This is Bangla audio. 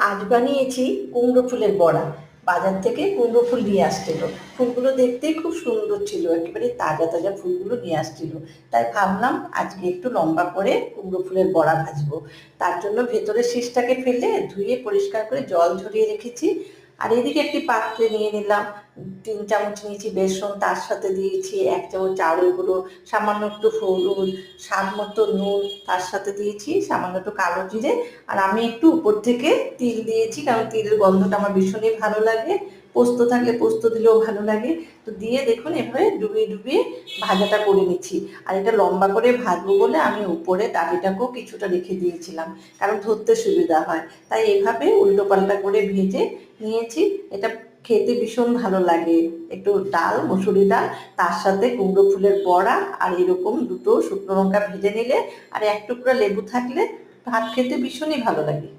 আজ বানিয়েছি কুমড়ো ফুলের বড়া। বাজার থেকে কুমড়ো ফুল নিয়ে আসছিল। ফুলগুলো দেখতেই খুব সুন্দর ছিল, একেবারে তাজা তাজা ফুলগুলো নিয়ে আসছিল। তাই ভাবলাম আজকে একটু লম্বা করে কুমড়ো ফুলের বড়া ভাজবো। তার জন্য ভেতরের শীষটাকে ফেলে ধুয়ে পরিষ্কার করে জল ঝরিয়ে রেখেছি। আর এদিকে একটি পাত্রে নিয়ে নিলাম 3 চামচ নিয়েছি বেসন, তার সাথে দিয়েছি 1 চামচ চাউলের গুঁড়ো, সামান্য একটু হলুদ, স্বাদ মতো নুন, তার সাথে দিয়েছি সামান্য একটু কালো জিরে। আর আমি একটু উপর থেকে তিল দিয়েছি, কারণ তিলের গন্ধটা আমার ভীষণই ভালো লাগে। পোস্ত থাকলে পোস্ত দিলেও ভালো লাগে। তো দিয়ে দেখুন এভাবে ডুবিয়ে ডুবিয়ে ভাজাটা করে নিচ্ছি। আর এটা লম্বা করে ভাজবো বলে আমি উপরে ডাটিটাকেও কিছুটা রেখে দিয়েছিলাম, কারণ ধরতে সুবিধা হয়। তাই এভাবে উল্টো পাল্টা করে ভেজে নিয়েছি। এটা খেতে ভীষণ ভালো লাগে। একটু ডাল, মুসুরি ডাল, তার সাথে কুমড়ো ফুলের বড়া, আর এরকম দুটো শুকনো লঙ্কা ভেজে নিলে আর এক টুকরা লেবু থাকলে ভাত খেতে ভীষণই ভালো লাগে।